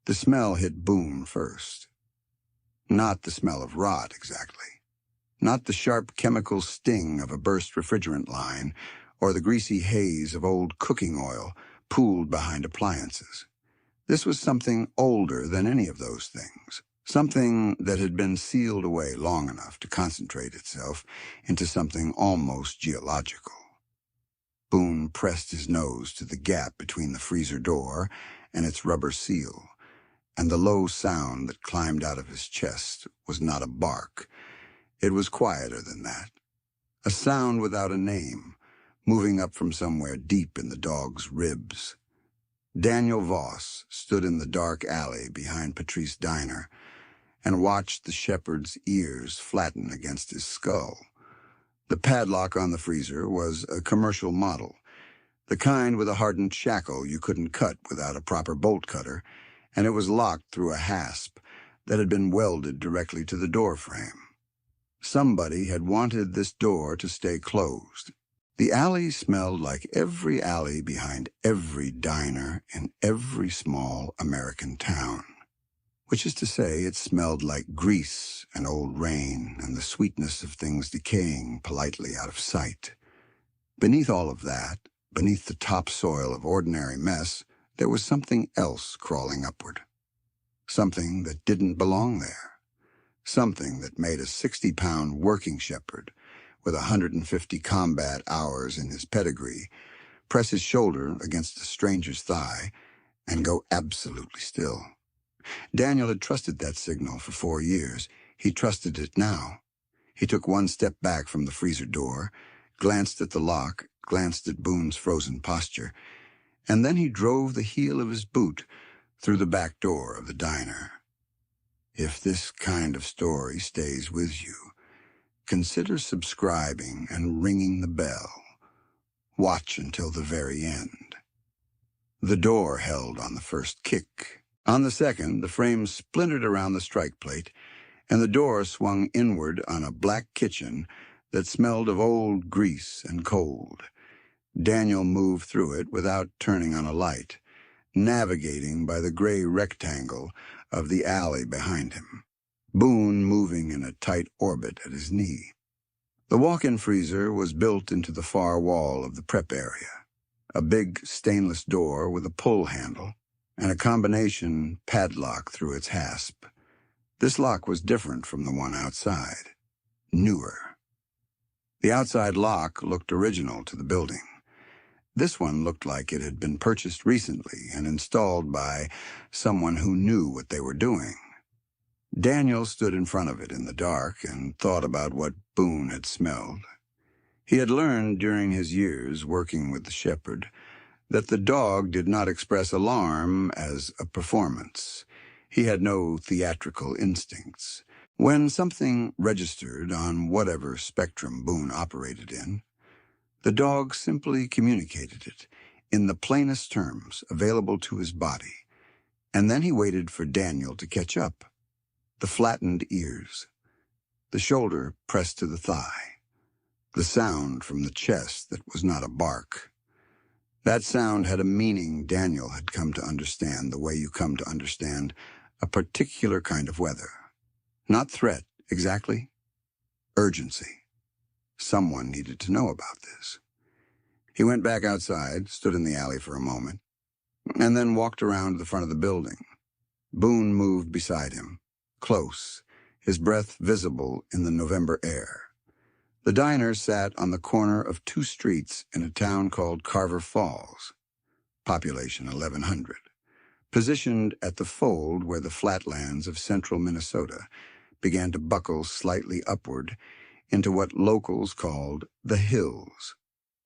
The smell hit Boone first. Not the smell of rot, exactly. Not the sharp chemical sting of a burst refrigerant line or the greasy haze of old cooking oil pooled behind appliances. This was something older than any of those things, something that had been sealed away long enough to concentrate itself into something almost geological. Boone pressed his nose to the gap between the freezer door and its rubber seal, and the low sound that climbed out of his chest was not a bark. It was quieter than that. A sound without a name, moving up from somewhere deep in the dog's ribs. Daniel Voss stood in the dark alley behind Patrice Diner and watched the shepherd's ears flatten against his skull. The padlock on the freezer was a commercial model, the kind with a hardened shackle you couldn't cut without a proper bolt cutter, and it was locked through a hasp that had been welded directly to the door frame. Somebody had wanted this door to stay closed. The alley smelled like every alley behind every diner in every small American town. Which is to say, it smelled like grease and old rain and the sweetness of things decaying politely out of sight. Beneath all of that, beneath the topsoil of ordinary mess, there was something else crawling upward. Something that didn't belong there. Something that made a 60-pound working shepherd with 150 combat hours in his pedigree press his shoulder against a stranger's thigh and go absolutely still. Daniel had trusted that signal for 4 years. He trusted it now. He took one step back from the freezer door, glanced at the lock, glanced at Boone's frozen posture, and then he drove the heel of his boot through the back door of the diner. If this kind of story stays with you, consider subscribing and ringing the bell. Watch until the very end. The door held on the first kick. On the second, the frame splintered around the strike plate, and the door swung inward on a black kitchen that smelled of old grease and cold. Daniel moved through it without turning on a light, navigating by the gray rectangle of the alley behind him, Boone moving in a tight orbit at his knee. The walk-in freezer was built into the far wall of the prep area, a big stainless door with a pull handle and a combination padlock through its hasp. This lock was different from the one outside, newer. The outside lock looked original to the building. This one looked like it had been purchased recently and installed by someone who knew what they were doing. Daniel stood in front of it in the dark and thought about what Boone had smelled. He had learned during his years working with the shepherd that the dog did not express alarm as a performance. He had no theatrical instincts. When something registered on whatever spectrum Boone operated in, the dog simply communicated it in the plainest terms available to his body, and then he waited for Daniel to catch up. The flattened ears, the shoulder pressed to the thigh, the sound from the chest that was not a bark. That sound had a meaning Daniel had come to understand the way you come to understand a particular kind of weather. Not threat, exactly. Urgency. Someone needed to know about this. He went back outside, stood in the alley for a moment, and then walked around to the front of the building. Boone moved beside him, close, his breath visible in the November air. The diner sat on the corner of 2 streets in a town called Carver Falls, population 1,100, positioned at the fold where the flatlands of central Minnesota began to buckle slightly upward into what locals called the hills,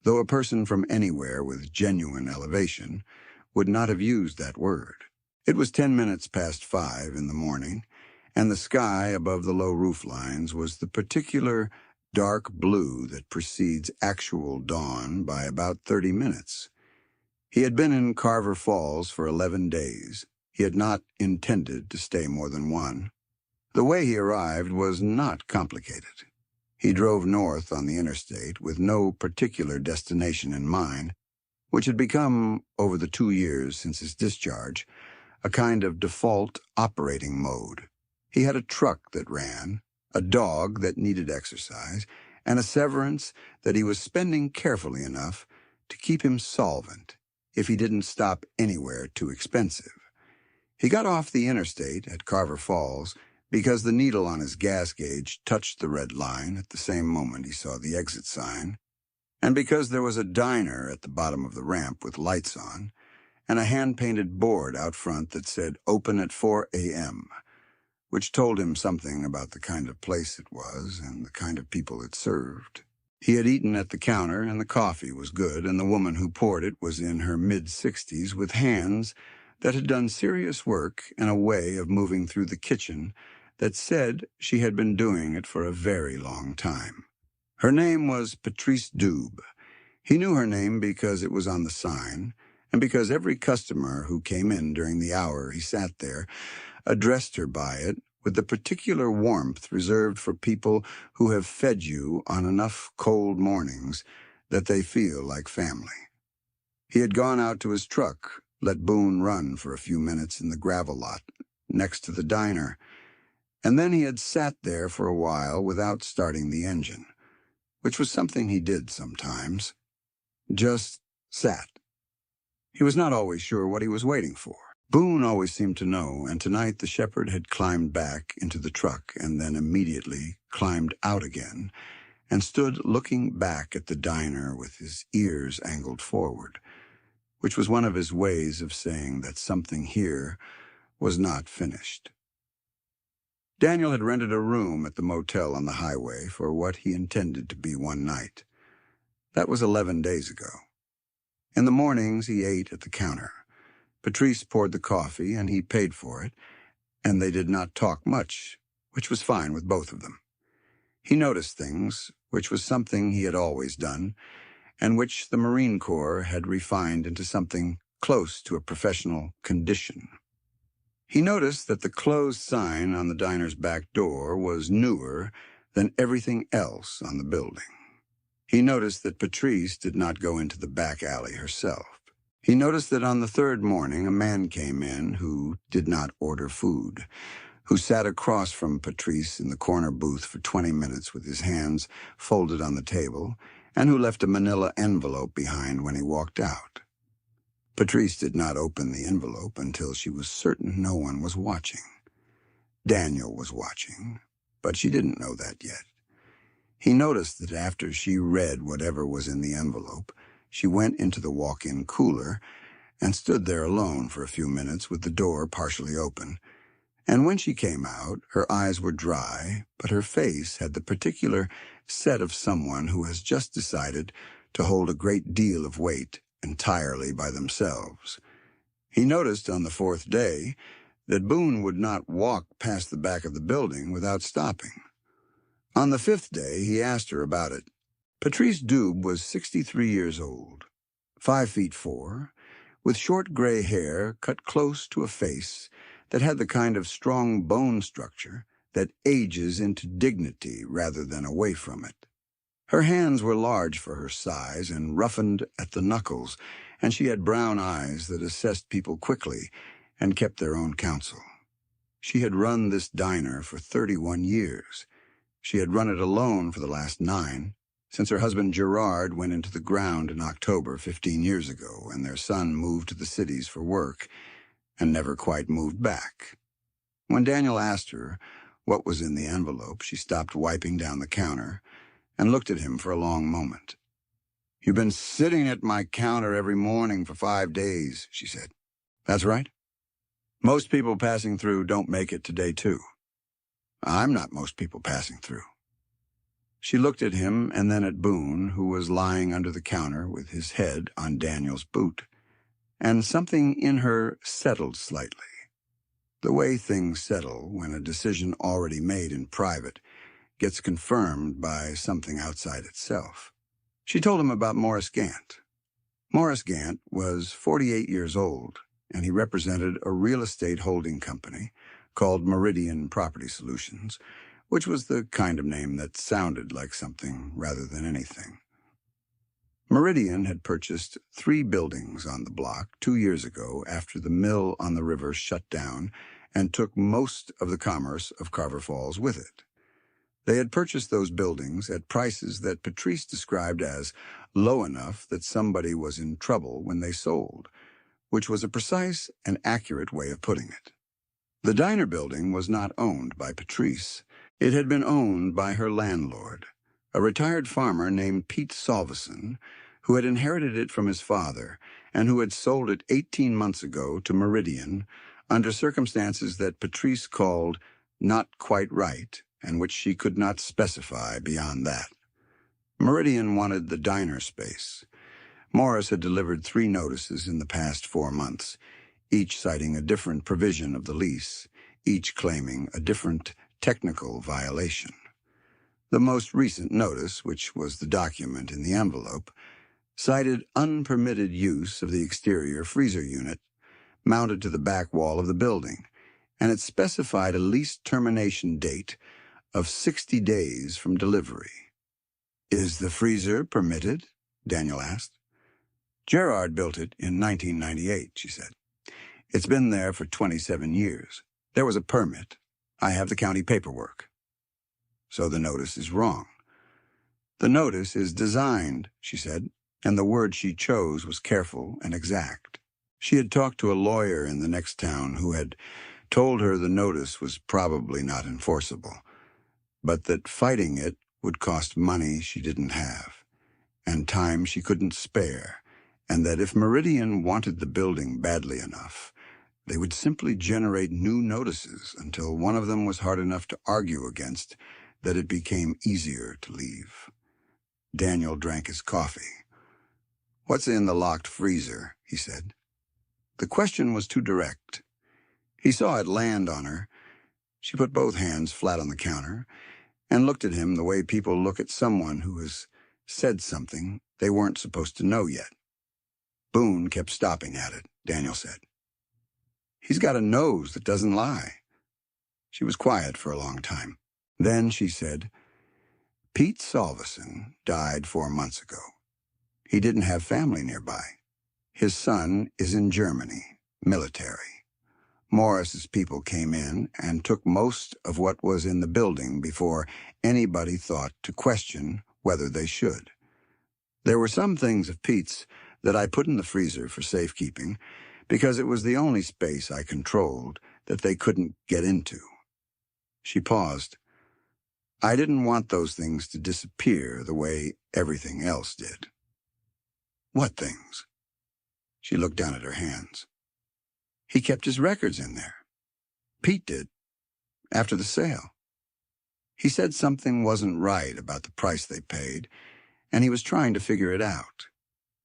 though a person from anywhere with genuine elevation would not have used that word. It was 10 minutes past 5 in the morning, and the sky above the low roof lines was the particular dark blue that precedes actual dawn by about 30 minutes. He had been in Carver Falls for 11 days. He had not intended to stay more than 1. The way he arrived was not complicated. He drove north on the interstate with no particular destination in mind, which had become, over the 2 years since his discharge, a kind of default operating mode. He had a truck that ran, a dog that needed exercise, and a severance that he was spending carefully enough to keep him solvent if he didn't stop anywhere too expensive. He got off the interstate at Carver Falls because the needle on his gas gauge touched the red line at the same moment he saw the exit sign, and because there was a diner at the bottom of the ramp with lights on, and a hand-painted board out front that said "Open at 4 a.m., which told him something about the kind of place it was and the kind of people it served. He had eaten at the counter, and the coffee was good, and the woman who poured it was in her mid-60s with hands that had done serious work and a way of moving through the kitchen that said she had been doing it for a very long time. Her name was Patrice Dube. He knew her name because it was on the sign, and because every customer who came in during the hour he sat there addressed her by it with the particular warmth reserved for people who have fed you on enough cold mornings that they feel like family. He had gone out to his truck, let Boone run for a few minutes in the gravel lot next to the diner, and then he had sat there for a while without starting the engine, which was something he did sometimes. Just sat. He was not always sure what he was waiting for. Boone always seemed to know, and tonight the shepherd had climbed back into the truck and then immediately climbed out again and stood looking back at the diner with his ears angled forward, which was one of his ways of saying that something here was not finished. Daniel had rented a room at the motel on the highway for what he intended to be one night. That was 11 days ago. In the mornings he ate at the counter. Patrice poured the coffee, and he paid for it, and they did not talk much, which was fine with both of them. He noticed things, which was something he had always done, and which the Marine Corps had refined into something close to a professional condition. He noticed that the closed sign on the diner's back door was newer than everything else on the building. He noticed that Patrice did not go into the back alley herself. He noticed that on the third morning a man came in who did not order food, who sat across from Patrice in the corner booth for 20 minutes with his hands folded on the table, and who left a manila envelope behind when he walked out. Patrice did not open the envelope until she was certain no one was watching. Daniel was watching, but she didn't know that yet. He noticed that after she read whatever was in the envelope, she went into the walk-in cooler and stood there alone for a few minutes with the door partially open. And when she came out, her eyes were dry, but her face had the particular set of someone who has just decided to hold a great deal of weight entirely by themselves. He noticed on the fourth day that Boone would not walk past the back of the building without stopping. On the fifth day, he asked her about it. Patrice Dube was 63 years old, 5'4", with short gray hair cut close to a face that had the kind of strong bone structure that ages into dignity rather than away from it. Her hands were large for her size and roughened at the knuckles, and she had brown eyes that assessed people quickly and kept their own counsel. She had run this diner for 31 years. She had run it alone for the last 9, since her husband Gerard went into the ground in October 15 years ago, and their son moved to the cities for work and never quite moved back. When Daniel asked her what was in the envelope, she stopped wiping down the counter and looked at him for a long moment. "You've been sitting at my counter every morning for 5 days, she said. "That's right. Most people passing through don't make it to day 2. I'm not most people passing through." She looked at him and then at Boone, who was lying under the counter with his head on Daniel's boot, and something in her settled slightly. The way things settle when a decision already made in private gets confirmed by something outside itself. She told him about Morris Gant. Morris Gant was 48 years old, and he represented a real estate holding company called Meridian Property Solutions, which was the kind of name that sounded like something rather than anything. Meridian had purchased 3 buildings on the block 2 years ago after the mill on the river shut down and took most of the commerce of Carver Falls with it. They had purchased those buildings at prices that Patrice described as low enough that somebody was in trouble when they sold, which was a precise and accurate way of putting it. The diner building was not owned by Patrice. It had been owned by her landlord, a retired farmer named Pete Solveson, who had inherited it from his father and who had sold it 18 months ago to Meridian under circumstances that Patrice called not quite right and which she could not specify beyond that. Meridian wanted the diner space. Morris had delivered 3 notices in the past 4 months, each citing a different provision of the lease, each claiming a different technical violation. The most recent notice, which was the document in the envelope, cited unpermitted use of the exterior freezer unit mounted to the back wall of the building, and it specified a lease termination date of 60 days from delivery. "Is the freezer permitted?" Daniel asked. "Gerard built it in 1998, she said. "It's been there for 27 years. There was a permit. I have the county paperwork." "So the notice is wrong." "The notice is designed," she said, and the word she chose was careful and exact. She had talked to a lawyer in the next town who had told her the notice was probably not enforceable, but that fighting it would cost money she didn't have, and time she couldn't spare, and that if Meridian wanted the building badly enough, they would simply generate new notices until one of them was hard enough to argue against that it became easier to leave. Daniel drank his coffee. "What's in the locked freezer?" he said. The question was too direct. He saw it land on her. She put both hands flat on the counter and looked at him the way people look at someone who has said something they weren't supposed to know yet. Boone kept stopping at it, Daniel said. "He's got a nose that doesn't lie." She was quiet for a long time. Then she said, "Pete Solveson died 4 months ago. He didn't have family nearby. His son is in Germany, military. Morris's people came in and took most of what was in the building before anybody thought to question whether they should. There were some things of Pete's that I put in the freezer for safekeeping because it was the only space I controlled that they couldn't get into." She paused. "I didn't want those things to disappear the way everything else did." "What things?" She looked down at her hands. "He kept his records in there. Pete did, after the sale. He said something wasn't right about the price they paid, and he was trying to figure it out.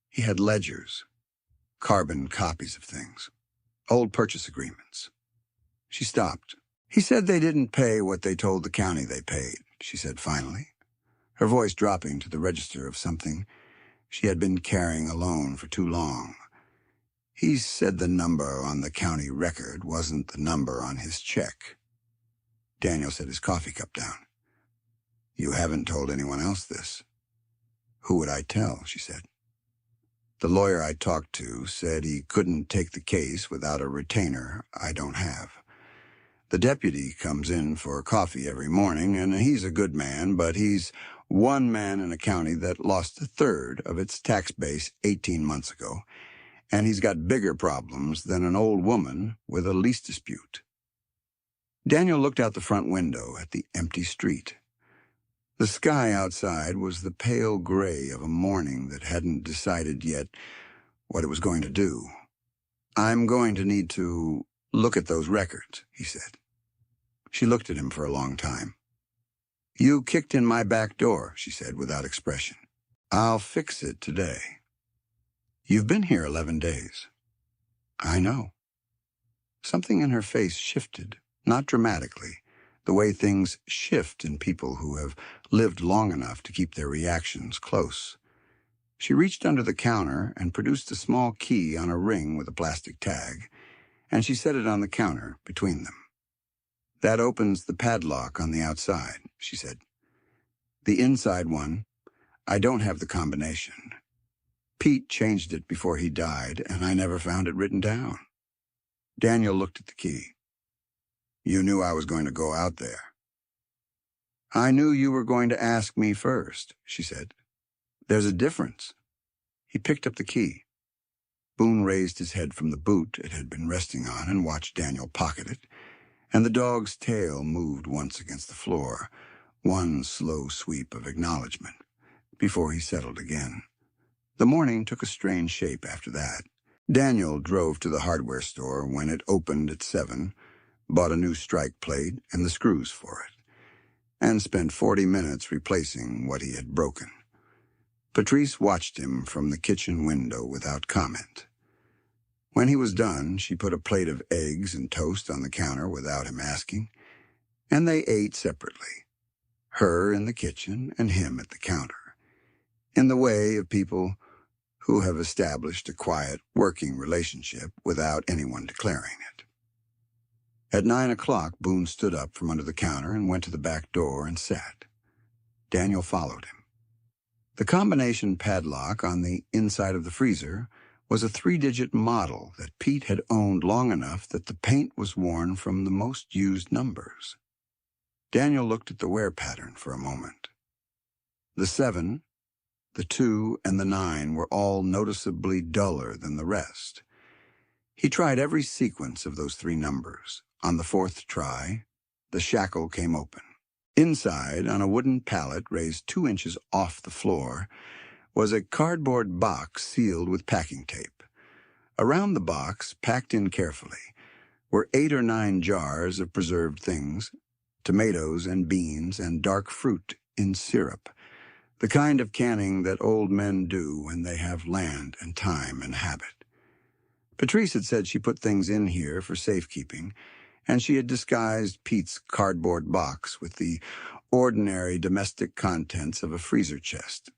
He had ledgers, carbon copies of things, old purchase agreements." She stopped. "He said they didn't pay what they told the county they paid," she said finally, her voice dropping to the register of something she had been carrying alone for too long. "He said the number on the county record wasn't the number on his check." Daniel set his coffee cup down. "You haven't told anyone else this." "Who would I tell?" she said. "The lawyer I talked to said he couldn't take the case without a retainer I don't have. The deputy comes in for coffee every morning, and he's a good man, but he's one man in a county that lost 1/3 of its tax base 18 months ago, and he's got bigger problems than an old woman with a lease dispute." Daniel looked out the front window at the empty street. The sky outside was the pale gray of a morning that hadn't decided yet what it was going to do. "I'm going to need to look at those records," he said. She looked at him for a long time. "You kicked in my back door," she said without expression. "I'll fix it today." "You've been here 11 days." "I know." Something in her face shifted, not dramatically, the way things shift in people who have lived long enough to keep their reactions close. She reached under the counter and produced a small key on a ring with a plastic tag, and she set it on the counter between them. "That opens the padlock on the outside," she said. "The inside one, I don't have the combination. Pete changed it before he died, and I never found it written down. Daniel looked at the key. You knew I was going to go out there. I knew you were going to ask me first, she said. There's a difference. He picked up the key. Boone raised his head from the boot it had been resting on and watched Daniel pocket it, and the dog's tail moved once against the floor, one slow sweep of acknowledgement, before he settled again. The morning took a strange shape after that. Daniel drove to the hardware store when it opened at 7, bought a new strike plate and the screws for it, and spent 40 minutes replacing what he had broken. Patrice watched him from the kitchen window without comment. When he was done, she put a plate of eggs and toast on the counter without him asking, and they ate separately, her in the kitchen and him at the counter, in the way of people who have established a quiet working relationship without anyone declaring it. At 9 o'clock, Boone stood up from under the counter and went to the back door and sat. Daniel followed him. The combination padlock on the inside of the freezer was a 3-digit model that Pete had owned long enough that the paint was worn from the most used numbers. Daniel looked at the wear pattern for a moment. The 7, the 2, and the 9 were all noticeably duller than the rest. He tried every sequence of those 3 numbers. On the 4th try, the shackle came open. Inside, on a wooden pallet raised 2 inches off the floor, was a cardboard box sealed with packing tape. Around the box, packed in carefully, were 8 or 9 jars of preserved things, tomatoes and beans and dark fruit in syrup, the kind of canning that old men do when they have land and time and habit. Patrice had said she put things in here for safekeeping, and she had disguised Pete's cardboard box with the ordinary domestic contents of a freezer chest.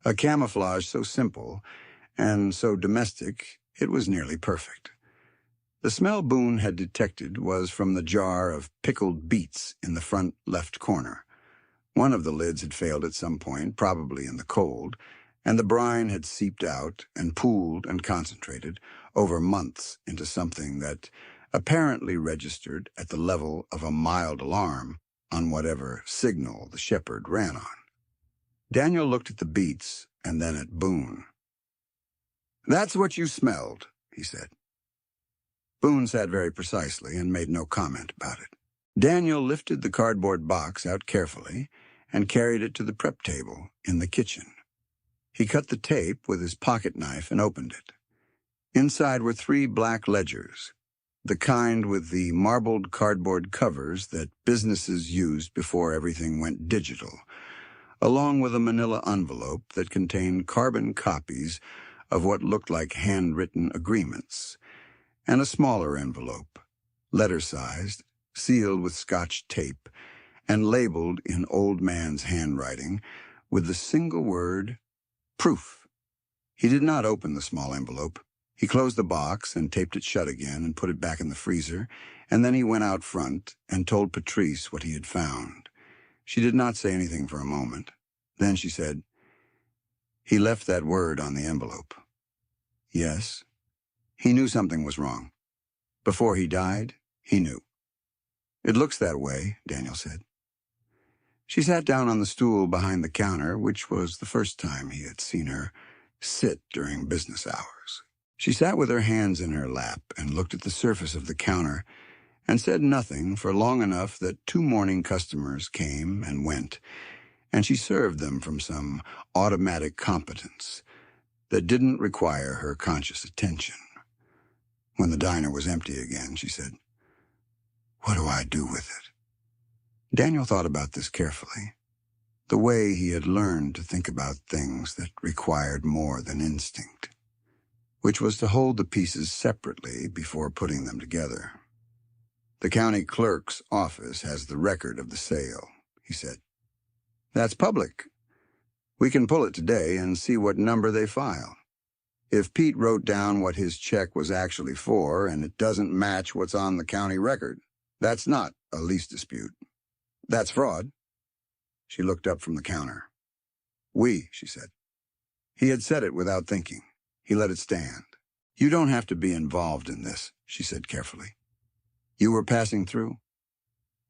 A camouflage so simple and so domestic it was nearly perfect. The smell Boone had detected was from the jar of pickled beets in the front left corner. One of the lids had failed at some point, probably in the cold, and the brine had seeped out and pooled and concentrated over months into something that apparently registered at the level of a mild alarm on whatever signal the shepherd ran on. Daniel looked at the beets and then at Boone. "That's what you smelled," he said. Boone sat very precisely and made no comment about it. Daniel lifted the cardboard box out carefully and carried it to the prep table in the kitchen. He cut the tape with his pocket knife and opened it. Inside were 3 black ledgers, the kind with the marbled cardboard covers that businesses used before everything went digital, along with a manila envelope that contained carbon copies of what looked like handwritten agreements, and a smaller envelope, letter-sized, sealed with Scotch tape, and labeled in old man's handwriting with the single word, proof. He did not open the small envelope. He closed the box and taped it shut again and put it back in the freezer, and then he went out front and told Patrice what he had found. She did not say anything for a moment. Then she said, "He left that word on the envelope." Yes. He knew something was wrong. Before he died, he knew. "It looks that way," Daniel said. She sat down on the stool behind the counter, which was the first time he had seen her sit during business hours. She sat with her hands in her lap and looked at the surface of the counter and said nothing for long enough that 2 morning customers came and went, and she served them from some automatic competence that didn't require her conscious attention. When the diner was empty again, she said, "What do I do with it?" Daniel thought about this carefully, the way he had learned to think about things that required more than instinct, which was to hold the pieces separately before putting them together. "The county clerk's office has the record of the sale," he said. "That's public. We can pull it today and see what number they filed. If Pete wrote down what his check was actually for and it doesn't match what's on the county record, that's not a lease dispute. That's fraud." She looked up from the counter. "We," she said. He had said it without thinking. He let it stand. "You don't have to be involved in this," she said carefully. "You were passing through?"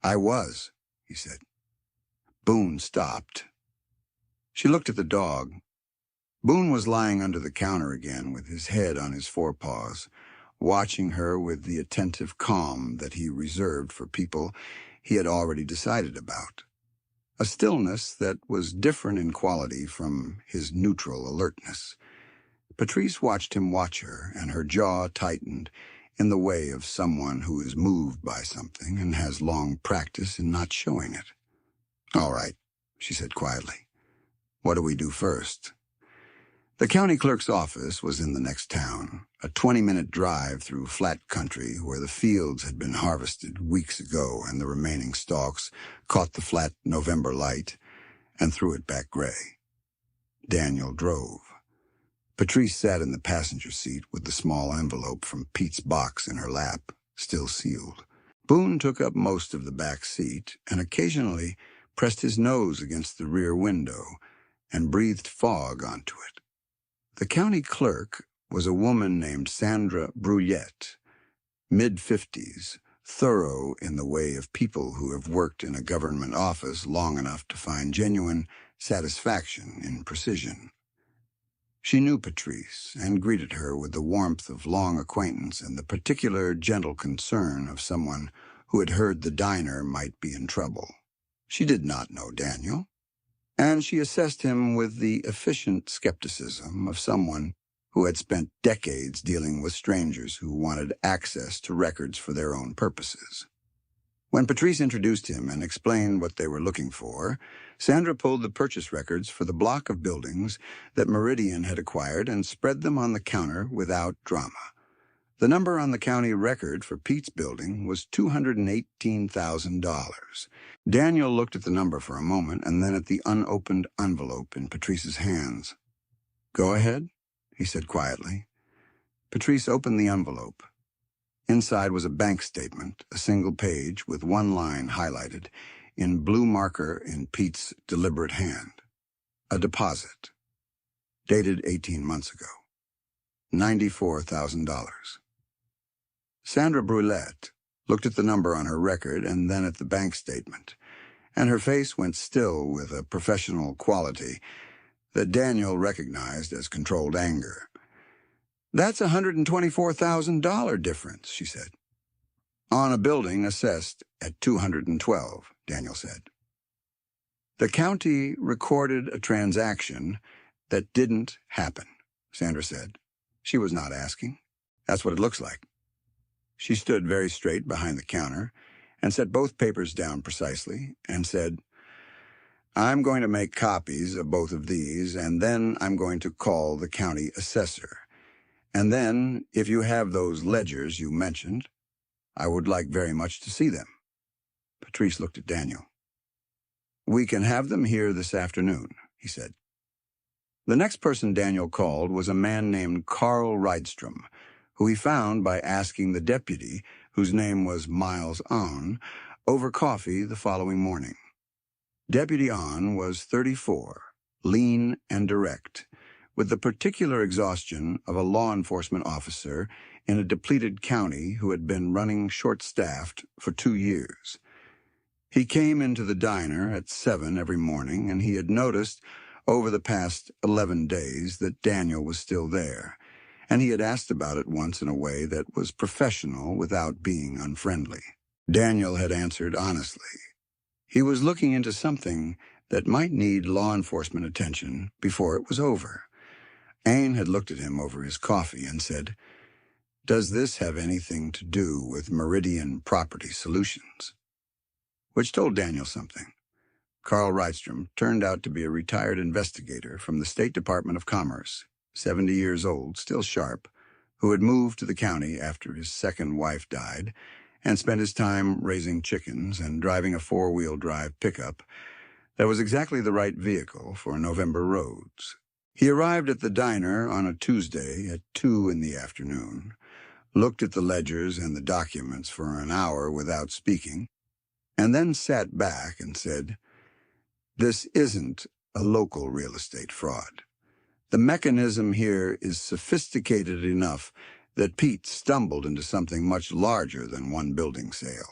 "I was," he said. Boone stopped. She looked at the dog. Boone was lying under the counter again with his head on his forepaws, watching her with the attentive calm that he reserved for people he had already decided about. A stillness that was different in quality from his neutral alertness. Patrice watched him watch her, and her jaw tightened in the way of someone who is moved by something and has long practice in not showing it. "All right," she said quietly. "What do we do first?" The county clerk's office was in the next town, a 20-minute drive through flat country where the fields had been harvested weeks ago and the remaining stalks caught the flat November light and threw it back gray. Daniel drove. Patrice sat in the passenger seat with the small envelope from Pete's box in her lap, still sealed. Boone took up most of the back seat and occasionally pressed his nose against the rear window and breathed fog onto it. The county clerk was a woman named Sandra Bruyette, mid-50s, thorough in the way of people who have worked in a government office long enough to find genuine satisfaction in precision. She knew Patrice and greeted her with the warmth of long acquaintance and the particular gentle concern of someone who had heard the diner might be in trouble. She did not know Daniel, and she assessed him with the efficient skepticism of someone who had spent decades dealing with strangers who wanted access to records for their own purposes. When Patrice introduced him and explained what they were looking for, Sandra pulled the purchase records for the block of buildings that Meridian had acquired and spread them on the counter without drama. The number on the county record for Pete's building was $218,000. Daniel looked at the number for a moment and then at the unopened envelope in Patrice's hands. "Go ahead," he said quietly. Patrice opened the envelope. Inside was a bank statement, a single page with one line highlighted in blue marker in Pete's deliberate hand. A deposit. Dated 18 months ago. $94,000. Sandra Brulette looked at the number on her record and then at the bank statement, and her face went still with a professional quality that Daniel recognized as controlled anger. "That's a $124,000 difference," she said. "On a building assessed at $212," Daniel said. "The county recorded a transaction that didn't happen," Sandra said. She was not asking. "That's what it looks like." She stood very straight behind the counter and set both papers down precisely and said, "I'm going to make copies of both of these, and then I'm going to call the county assessor. And then, if you have those ledgers you mentioned, I would like very much to see them." Patrice looked at Daniel. "We can have them here this afternoon," he said. The next person Daniel called was a man named Carl Rydstrom, who he found by asking the deputy, whose name was Miles Ahn, over coffee the following morning. Deputy Ahn was 34, lean and direct, with the particular exhaustion of a law enforcement officer in a depleted county who had been running short-staffed for 2 years. He came into the diner at 7 every morning, and he had noticed over the past 11 days that Daniel was still there, and he had asked about it once in a way that was professional without being unfriendly. Daniel had answered honestly. He was looking into something that might need law enforcement attention before it was over. Ain had looked at him over his coffee and said, "Does this have anything to do with Meridian Property Solutions?" Which told Daniel something. Carl Rydstrom turned out to be a retired investigator from the State Department of Commerce, 70 years old, still sharp, who had moved to the county after his second wife died and spent his time raising chickens and driving a four-wheel drive pickup that was exactly the right vehicle for November roads. He arrived at the diner on a Tuesday at 2 in the afternoon, looked at the ledgers and the documents for an hour without speaking, and then sat back and said, "This isn't a local real estate fraud. The mechanism here is sophisticated enough that Pete stumbled into something much larger than one building sale.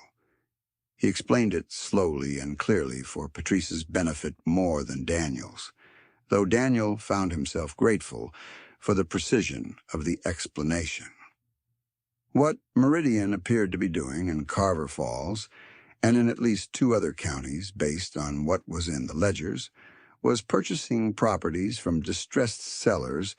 He explained it slowly and clearly for Patrice's benefit more than Daniel's, though Daniel found himself grateful for the precision of the explanation. What Meridian appeared to be doing in Carver Falls, and in at least 2 other counties based on what was in the ledgers, was purchasing properties from distressed sellers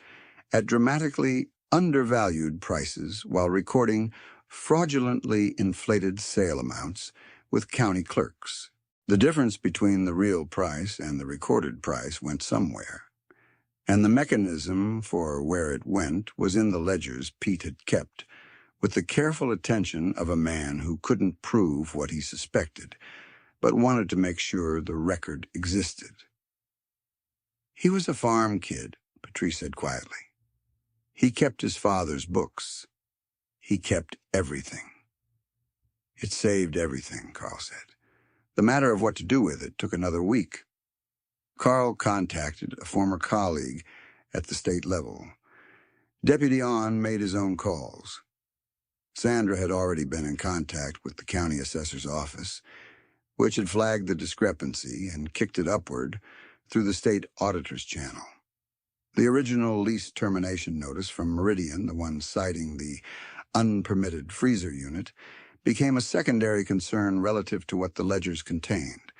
at dramatically undervalued prices while recording fraudulently inflated sale amounts with county clerks. The difference between the real price and the recorded price went somewhere, and the mechanism for where it went was in the ledgers Pete had kept, with the careful attention of a man who couldn't prove what he suspected, but wanted to make sure the record existed. He was a farm kid, Patrice said quietly. He kept his father's books. He kept everything. It saved everything, Carl said. The matter of what to do with it took another week. Carl contacted a former colleague at the state level. Deputy On made his own calls. Sandra had already been in contact with the county assessor's office, which had flagged the discrepancy and kicked it upward through the state auditor's channel. The original lease termination notice from Meridian, the one citing the unpermitted freezer unit, became a secondary concern relative to what the ledgers contained,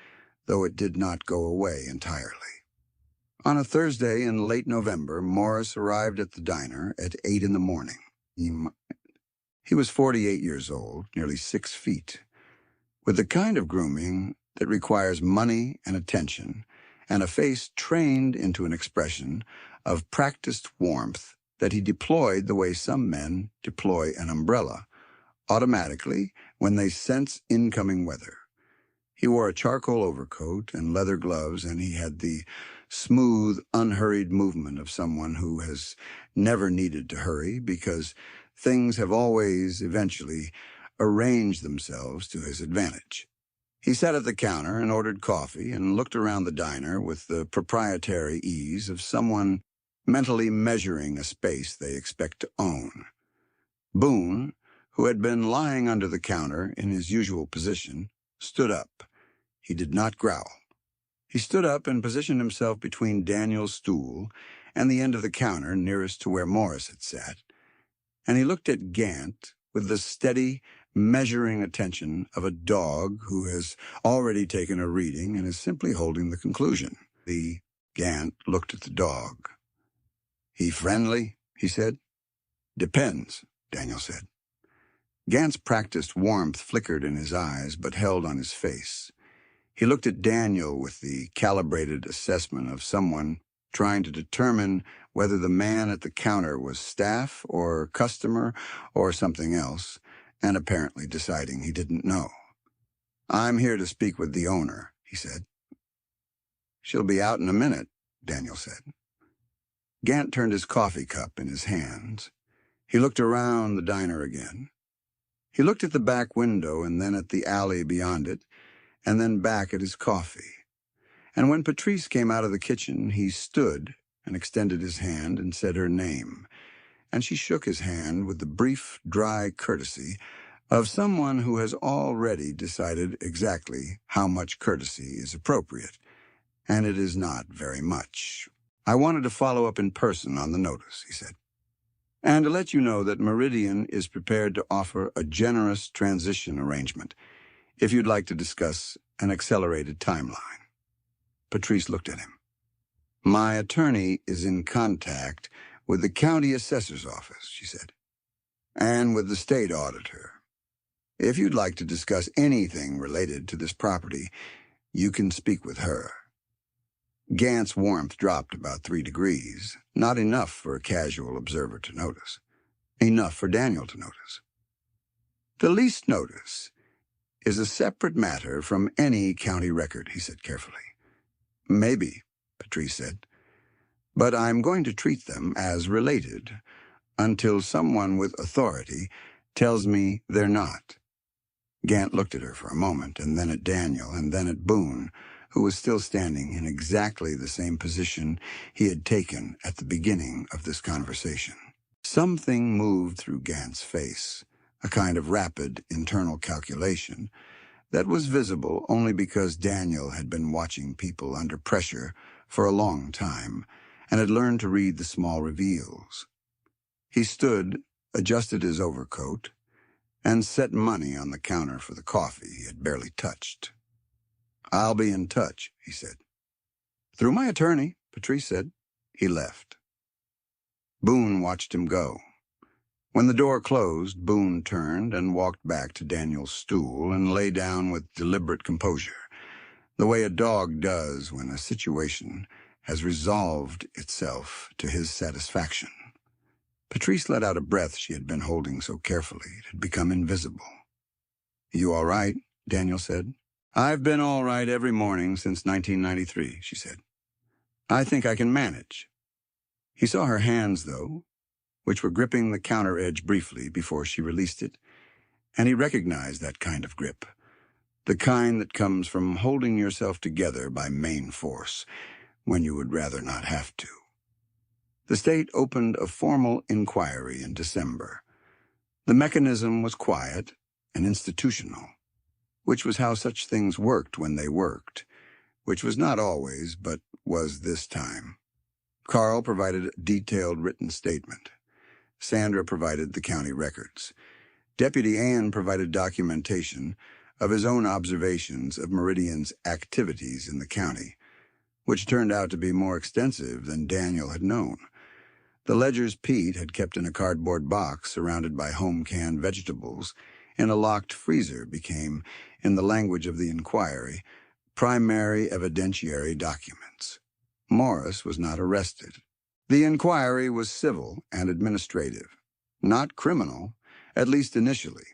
though it did not go away entirely. On a Thursday in late November, Morris arrived at the diner at 8 in the morning. He was 48 years old, nearly 6 feet, with the kind of grooming that requires money and attention, and a face trained into an expression of practiced warmth that he deployed the way some men deploy an umbrella, automatically when they sense incoming weather. He wore a charcoal overcoat and leather gloves, and he had the smooth, unhurried movement of someone who has never needed to hurry because things have always, eventually, arranged themselves to his advantage. He sat at the counter and ordered coffee and looked around the diner with the proprietary ease of someone mentally measuring a space they expect to own. Boone, who had been lying under the counter in his usual position, stood up. He did not growl. He stood up and positioned himself between Daniel's stool and the end of the counter nearest to where Morris had sat, and he looked at Gant with the steady, measuring attention of a dog who has already taken a reading and is simply holding the conclusion. Gant looked at the dog. "He friendly?" he said. "Depends," Daniel said. Gant's practiced warmth flickered in his eyes but held on his face. He looked at Daniel with the calibrated assessment of someone trying to determine whether the man at the counter was staff or customer or something else, and apparently deciding he didn't know. "I'm here to speak with the owner," he said. "She'll be out in a minute," Daniel said. Gant turned his coffee cup in his hands. He looked around the diner again. He looked at the back window and then at the alley beyond it, and then back at his coffee. And when Patrice came out of the kitchen, he stood and extended his hand and said her name, and she shook his hand with the brief, dry courtesy of someone who has already decided exactly how much courtesy is appropriate, and it is not very much. "I wanted to follow up in person on the notice," he said, "and to let you know that Meridian is prepared to offer a generous transition arrangement if you'd like to discuss an accelerated timeline." Patrice looked at him. "My attorney is in contact with the county assessor's office," she said, "and with the state auditor. If you'd like to discuss anything related to this property, you can speak with her." Gant's warmth dropped about 3 degrees, not enough for a casual observer to notice. Enough for Daniel to notice. "The lease notice is a separate matter from any county record," he said carefully. "Maybe," Patrice said, "but I'm going to treat them as related until someone with authority tells me they're not." Gant looked at her for a moment, and then at Daniel, and then at Boone, who was still standing in exactly the same position he had taken at the beginning of this conversation. Something moved through Gant's face, a kind of rapid internal calculation that was visible only because Daniel had been watching people under pressure for a long time and had learned to read the small reveals. He stood, adjusted his overcoat, and set money on the counter for the coffee he had barely touched. "I'll be in touch," he said. "Through my attorney," Patrice said. He left. Boone watched him go. When the door closed, Boone turned and walked back to Daniel's stool and lay down with deliberate composure, the way a dog does when a situation has resolved itself to his satisfaction. Patrice let out a breath she had been holding so carefully it had become invisible. "You all right?" Daniel said. "I've been all right every morning since 1993, she said. "I think I can manage." He saw her hands, though, which were gripping the counter edge briefly before she released it, and he recognized that kind of grip, the kind that comes from holding yourself together by main force when you would rather not have to. The state opened a formal inquiry in December. The mechanism was quiet and institutional, which was how such things worked when they worked, which was not always, but was this time. Carl provided a detailed written statement. Sandra provided the county records. Deputy Ann provided documentation of his own observations of Meridian's activities in the county, which turned out to be more extensive than Daniel had known. The ledgers Pete had kept in a cardboard box surrounded by home-canned vegetables in a locked freezer became, in the language of the inquiry, primary evidentiary documents. Morris was not arrested. The inquiry was civil and administrative, not criminal, at least initially.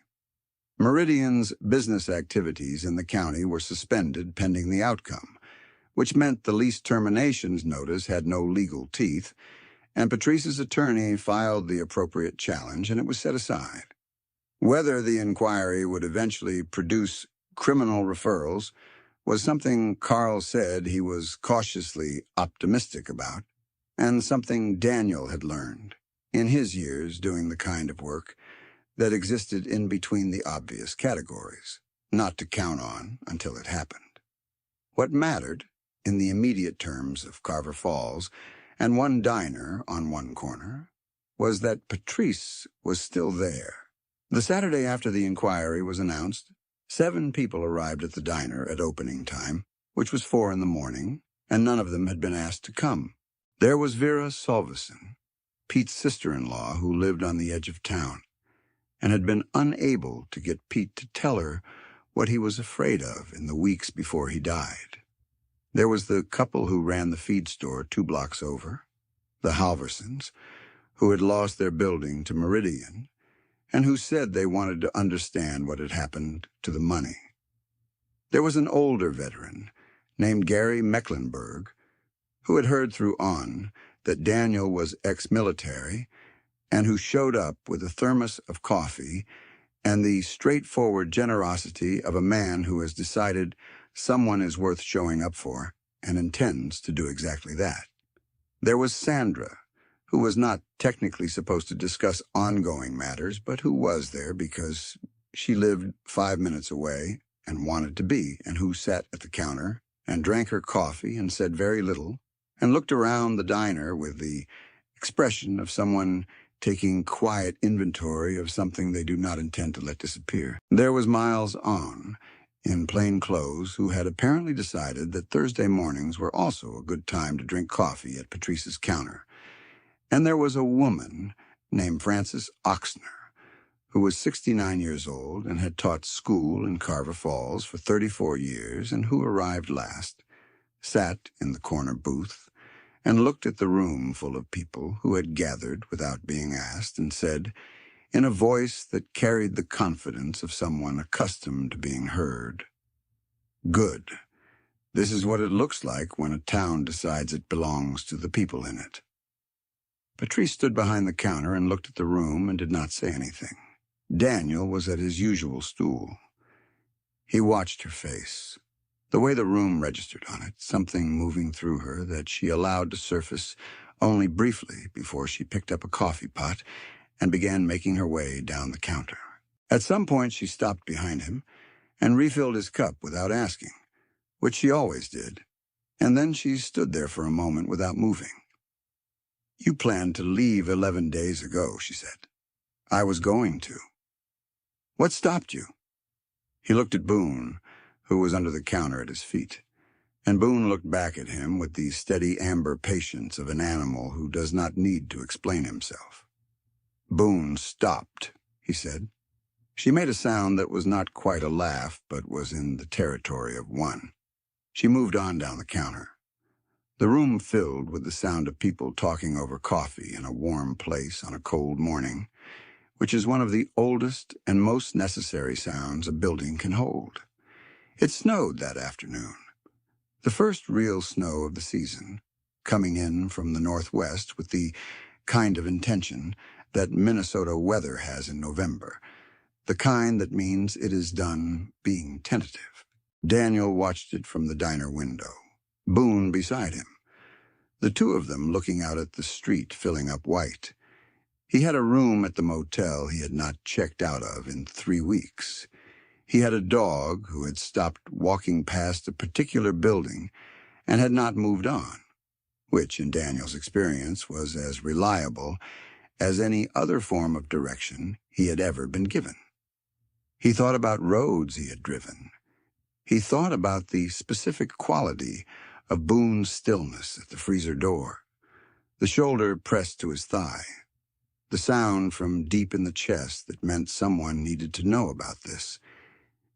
Meridian's business activities in the county were suspended pending the outcome, which meant the lease terminations notice had no legal teeth, and Patrice's attorney filed the appropriate challenge, and it was set aside. Whether the inquiry would eventually produce criminal referrals was something Carl said he was cautiously optimistic about, and something Daniel had learned in his years doing the kind of work that existed in between the obvious categories, not to count on until it happened. What mattered, in the immediate terms of Carver Falls and one diner on one corner, was that Patrice was still there. The Saturday after the inquiry was announced, 7 people arrived at the diner at opening time, which was 4 in the morning, and none of them had been asked to come. There was Vera Solveson, Pete's sister-in-law who lived on the edge of town, and had been unable to get Pete to tell her what he was afraid of in the weeks before he died. There was the couple who ran the feed store 2 blocks over, the Halversons, who had lost their building to Meridian, and who said they wanted to understand what had happened to the money. There was an older veteran named Gary Mecklenburg, who had heard through On that Daniel was ex-military and who showed up with a thermos of coffee and the straightforward generosity of a man who has decided someone is worth showing up for and intends to do exactly that. There was Sandra, who was not technically supposed to discuss ongoing matters, but who was there because she lived 5 minutes away and wanted to be, and who sat at the counter and drank her coffee and said very little, and looked around the diner with the expression of someone taking quiet inventory of something they do not intend to let disappear. There was Miles On, in plain clothes, who had apparently decided that Thursday mornings were also a good time to drink coffee at Patrice's counter. And there was a woman named Frances Oxner, who was 69 years old and had taught school in Carver Falls for 34 years and who arrived last, sat in the corner booth, and looked at the room full of people who had gathered without being asked and said, in a voice that carried the confidence of someone accustomed to being heard, "Good. This is what it looks like when a town decides it belongs to the people in it." Patrice stood behind the counter and looked at the room and did not say anything. Daniel was at his usual stool. He watched her face, The way the room registered on it, something moving through her that she allowed to surface only briefly before she picked up a coffee pot and began making her way down the counter. At some point, she stopped behind him and refilled his cup without asking, which she always did, and then she stood there for a moment without moving. "You planned to leave 11 days ago," she said. "I was going to. What stopped you?" He looked at Boone, who was under the counter at his feet, and Boone looked back at him with the steady amber patience of an animal who does not need to explain himself. "Boone stopped," he said. She made a sound that was not quite a laugh, but was in the territory of one. She moved on down the counter. The room filled with the sound of people talking over coffee in a warm place on a cold morning, which is one of the oldest and most necessary sounds a building can hold. It snowed that afternoon, the first real snow of the season, coming in from the northwest with the kind of intention that Minnesota weather has in November, the kind that means it is done being tentative. Daniel watched it from the diner window, Boone beside him, the two of them looking out at the street filling up white. He had a room at the motel he had not checked out of in 3 weeks. He had a dog who had stopped walking past a particular building and had not moved on, which in Daniel's experience was as reliable as any other form of direction he had ever been given. He thought about roads he had driven. He thought about the specific quality of Boone's stillness at the freezer door, the shoulder pressed to his thigh, the sound from deep in the chest that meant someone needed to know about this.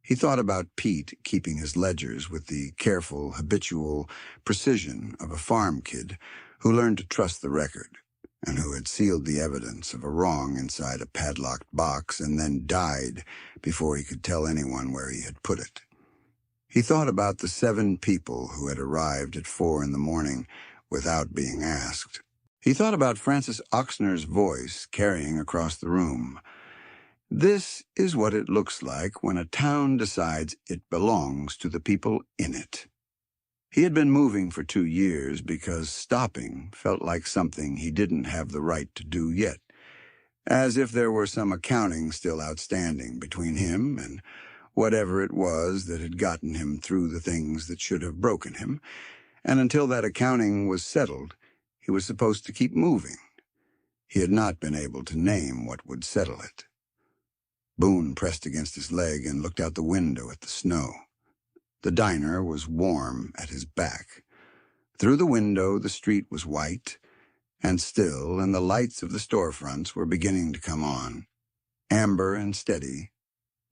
He thought about Pete keeping his ledgers with the careful, habitual precision of a farm kid who learned to trust the record and who had sealed the evidence of a wrong inside a padlocked box and then died before he could tell anyone where he had put it. He thought about the 7 people who had arrived at 4 in the morning without being asked. He thought about Francis Oxner's voice carrying across the room. "This is what it looks like when a town decides it belongs to the people in it." He had been moving for 2 years because stopping felt like something he didn't have the right to do yet, as if there were some accounting still outstanding between him and whatever it was that had gotten him through the things that should have broken him, and until that accounting was settled, he was supposed to keep moving. He had not been able to name what would settle it. Boone pressed against his leg and looked out the window at the snow. The diner was warm at his back. Through the window, the street was white and still, and the lights of the storefronts were beginning to come on, amber and steady,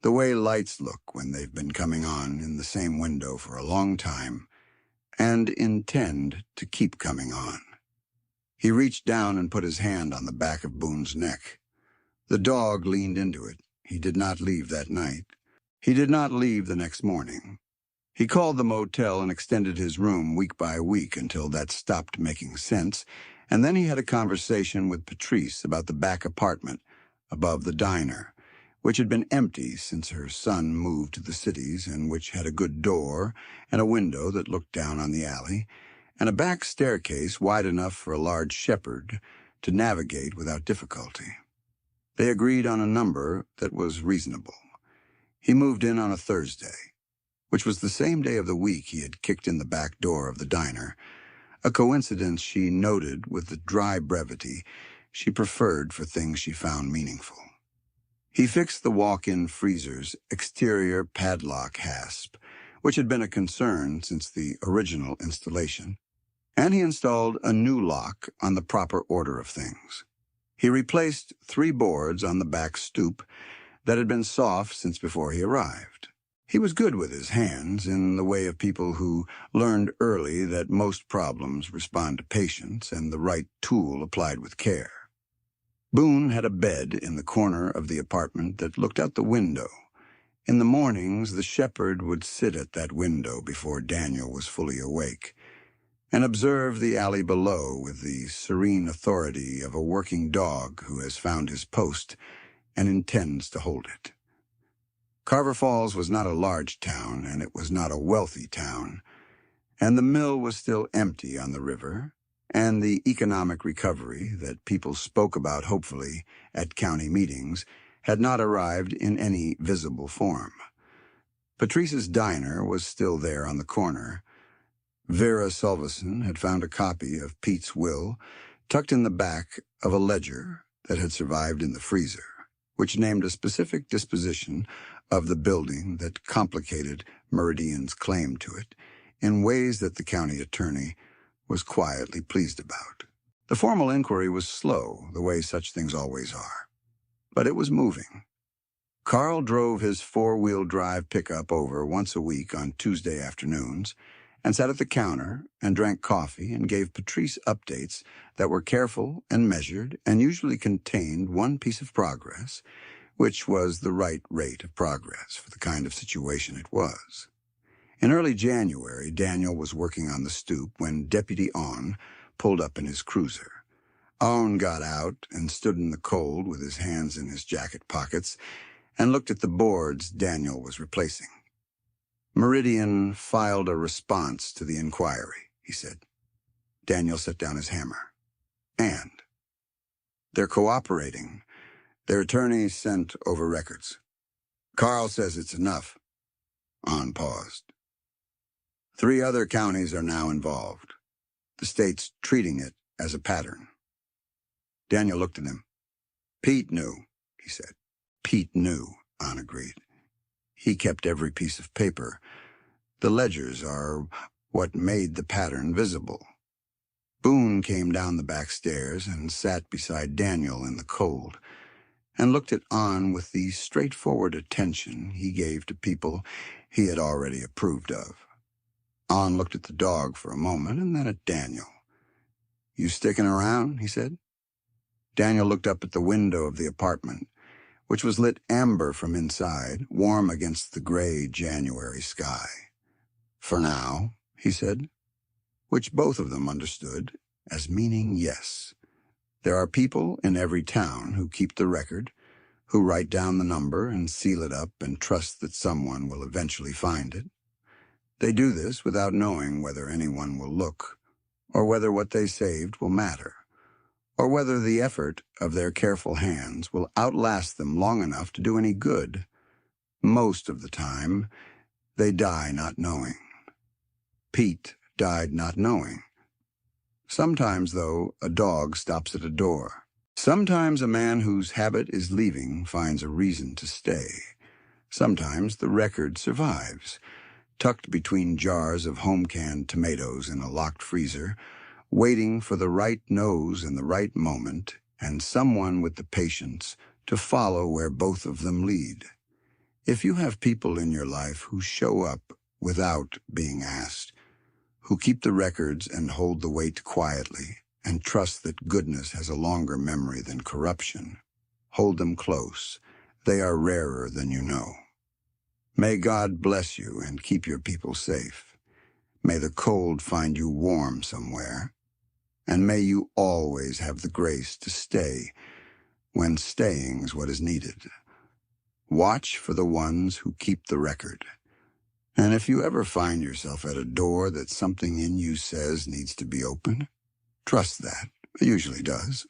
the way lights look when they've been coming on in the same window for a long time and intend to keep coming on. He reached down and put his hand on the back of Boone's neck. The dog leaned into it. He did not leave that night. He did not leave the next morning. He called the motel and extended his room week by week until that stopped making sense, and then he had a conversation with Patrice about the back apartment above the diner, which had been empty since her son moved to the cities and which had a good door and a window that looked down on the alley, and a back staircase wide enough for a large shepherd to navigate without difficulty. They agreed on a number that was reasonable. He moved in on a Thursday, which was the same day of the week he had kicked in the back door of the diner, a coincidence she noted with the dry brevity she preferred for things she found meaningful. He fixed the walk-in freezer's exterior padlock hasp, which had been a concern since the original installation, and he installed a new lock on the proper order of things. He replaced 3 boards on the back stoop that had been soft since before he arrived. He was good with his hands, in the way of people who learned early that most problems respond to patience and the right tool applied with care. Boone had a bed in the corner of the apartment that looked out the window. In the mornings, the shepherd would sit at that window before Daniel was fully awake and observe the alley below with the serene authority of a working dog who has found his post and intends to hold it. Carver Falls was not a large town, and it was not a wealthy town, and the mill was still empty on the river, and the economic recovery that people spoke about hopefully at county meetings had not arrived in any visible form. Patrice's diner was still there on the corner. Vera Sulveson had found a copy of Pete's will tucked in the back of a ledger that had survived in the freezer, which named a specific disposition of the building that complicated Meridian's claim to it in ways that the county attorney was quietly pleased about. The formal inquiry was slow, the way such things always are, but it was moving. Carl drove his four-wheel drive pickup over once a week on Tuesday afternoons and sat at the counter and drank coffee and gave Patrice updates that were careful and measured and usually contained one piece of progress, which was the right rate of progress for the kind of situation it was. In early January, Daniel was working on the stoop when Deputy Aune pulled up in his cruiser. Aune got out and stood in the cold with his hands in his jacket pockets and looked at the boards Daniel was replacing. Meridian filed a response to the inquiry, he said. Daniel set down his hammer. And they're cooperating. Their attorney sent over records. Carl says it's enough. Aune paused. 3 other counties are now involved. The state's treating it as a pattern. Daniel looked at him. Pete knew, he said. Pete knew, Aune agreed. He kept every piece of paper. The ledgers are what made the pattern visible. Boone came down the back stairs and sat beside Daniel in the cold, and looked at Aune with the straightforward attention he gave to people he had already approved of. Aune looked at the dog for a moment and then at Daniel. You sticking around? He said. Daniel looked up at the window of the apartment, which was lit amber from inside, warm against the gray January sky. For now, he said, which both of them understood as meaning yes. There are people in every town who keep the record, who write down the number and seal it up and trust that someone will eventually find it. They do this without knowing whether anyone will look, or whether what they saved will matter, or whether the effort of their careful hands will outlast them long enough to do any good. Most of the time, they die not knowing. Pete died not knowing. Sometimes, though, a dog stops at a door. Sometimes a man whose habit is leaving finds a reason to stay. Sometimes the record survives, tucked between jars of home-canned tomatoes in a locked freezer, waiting for the right nose in the right moment and someone with the patience to follow where both of them lead. If you have people in your life who show up without being asked, who keep the records and hold the weight quietly, and trust that goodness has a longer memory than corruption, hold them close. They are rarer than you know. May God bless you and keep your people safe. May the cold find you warm somewhere. And may you always have the grace to stay when staying's what is needed. Watch for the ones who keep the record. And if you ever find yourself at a door that something in you says needs to be opened, trust that. It usually does.